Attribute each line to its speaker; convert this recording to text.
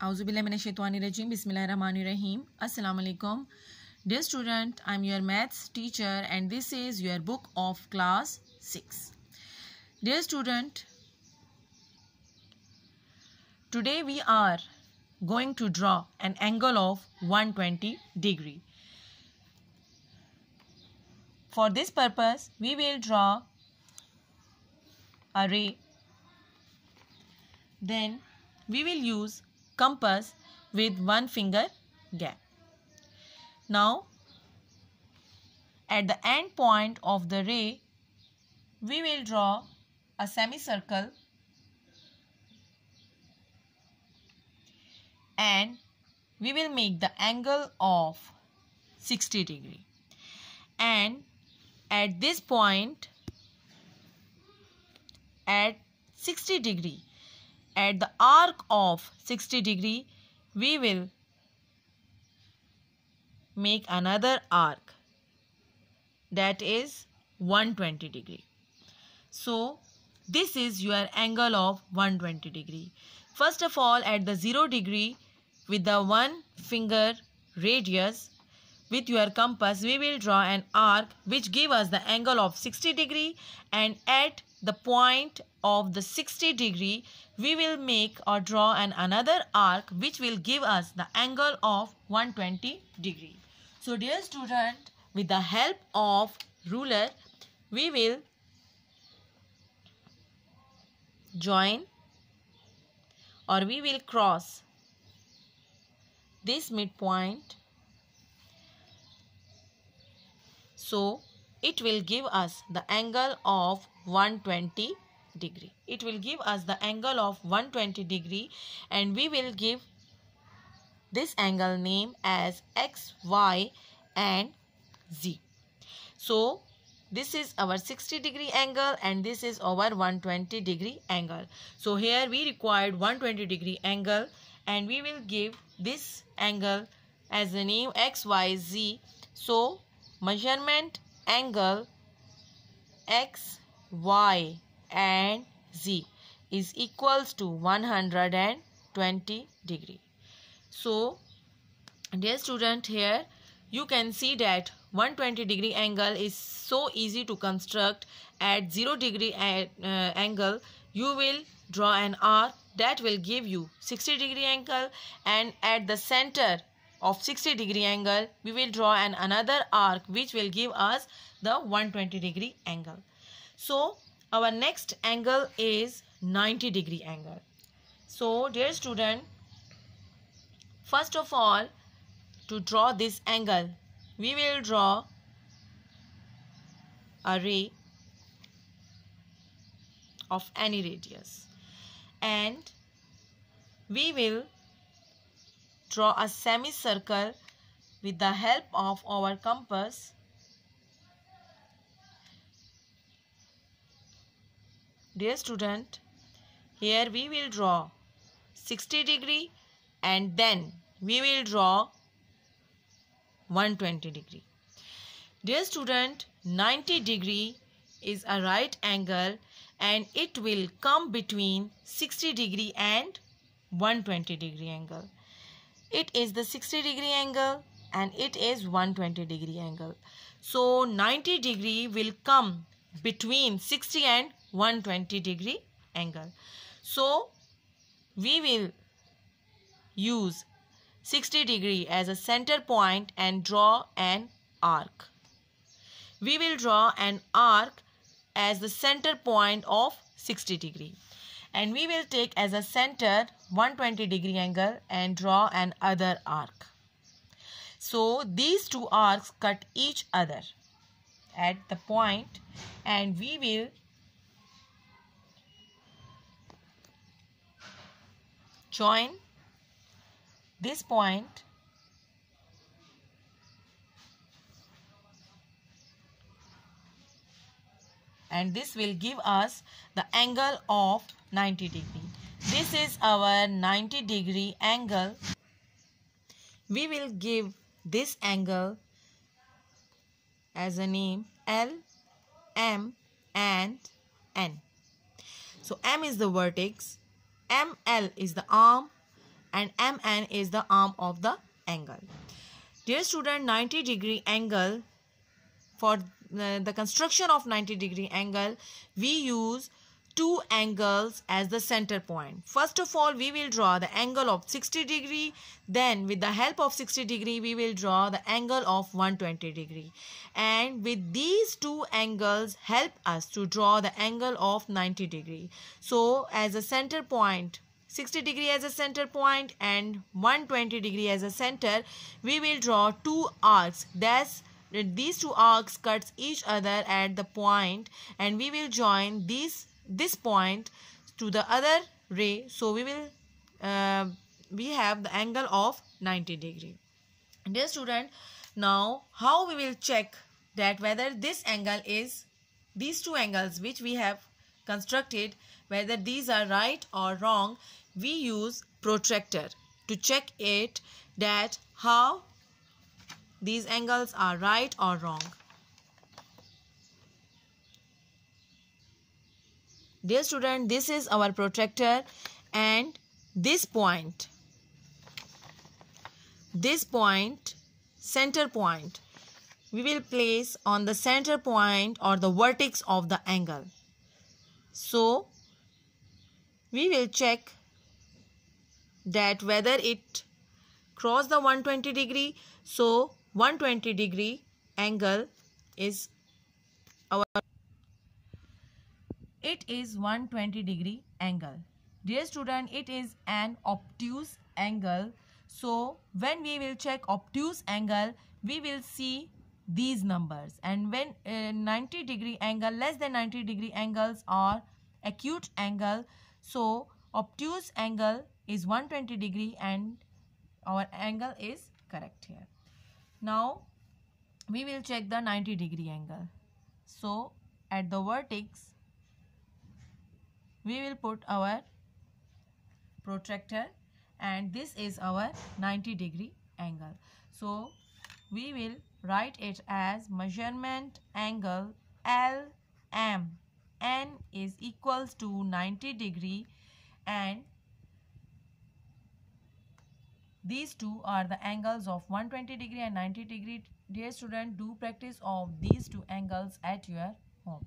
Speaker 1: Auzubillahiminash-shaytanir-rajim. Bismillahir-rahmanir-rahim. Assalamu alaikum. Dear student, I am your maths teacher and this is your book of class 6. Dear student, today we are going to draw an angle of 120 degree. For this purpose, we will draw a ray. Then we will use compass with one finger gap. Now, at the end point of the ray, we will draw a semicircle and we will make the angle of 60 degree. And at this point, at 60 degree, at the arc of 60 degree, we will make another arc that is 120 degree. So, this is your angle of 120 degree. First of all, at the 0 degree, with the one finger radius, with your compass, we will draw an arc which give us the angle of 60 degree, and at the point of the 60 degree, we will make or draw another arc which will give us the angle of 120 degree. So dear student, with the help of ruler, we will join or we will cross this midpoint. So it will give us the angle of 120 degree. It will give us the angle of 120 degree and we will give this angle name as X, Y and Z. So this is our 60 degree angle and this is our 120 degree angle. So here we required 120 degree angle and we will give this angle as the name X, Y, Z. So measurement angle X, Y and Z is equals to 120 degree. So dear student, here you can see that 120 degree angle is so easy to construct. At 0 degree angle, you will draw an arc that will give you 60 degree angle, and at the center of 60 degree angle, we will draw another arc which will give us the 120 degree angle. So our next angle is 90 degree angle. So dear student, first of all, to draw this angle, we will draw a ray of any radius and we will draw a semicircle with the help of our compass. Dear student, here we will draw 60 degree and then we will draw 120 degree. Dear student, 90 degree is a right angle and it will come between 60 degree and 120 degree angle. It is the 60 degree angle and it is 120 degree angle. So 90 degree will come between 60 and 120 degree angle. So we will use 60 degree as a center point and draw an arc. We will draw an arc as the center point of 60 degree. And we will take as a center 120 degree angle and draw another arc. So these two arcs cut each other at the point and we will join this point and this will give us the angle of 90 degree. This is our 90 degree angle. We will give this angle as a name L, M and N. So M is the vertex, ML is the arm, and MN is the arm of the angle. Dear student, 90-degree angle, for the construction of 90-degree angle, we use two angles as the center point. First of all, we will draw the angle of 60 degree. Then with the help of 60 degree, we will draw the angle of 120 degree. And with these two angles help us to draw the angle of 90 degree. So as a center point, 60 degree as a center point and 120 degree as a center, we will draw two arcs. These two arcs cuts each other at the point, and we will join this point to the other ray. So we have the angle of 90 degree. Dear student, now how we will check that whether this angle is, these two angles which we have constructed, whether these are right or wrong. We use protractor to check it, that how these angles are right or wrong. Dear student, this is our protractor, and this point, center point, we will place on the center point or the vertex of the angle. So we will check that whether it cross the 120 degree. So 120 degree angle is our, it is 120 degree angle. Dear student, it is an obtuse angle. So when we will check obtuse angle, we will see these numbers, and when 90 degree angle, less than 90 degree angles are acute angle. So obtuse angle is 120 degree and our angle is correct here. Now we will check the 90 degree angle. So at the vertex, we will put our protractor, and this is our 90 degree angle. So we will write it as measurement angle LM. N is equals to 90 degree, and these two are the angles of 120 degree and 90 degree. Dear student, do practice of these two angles at your home.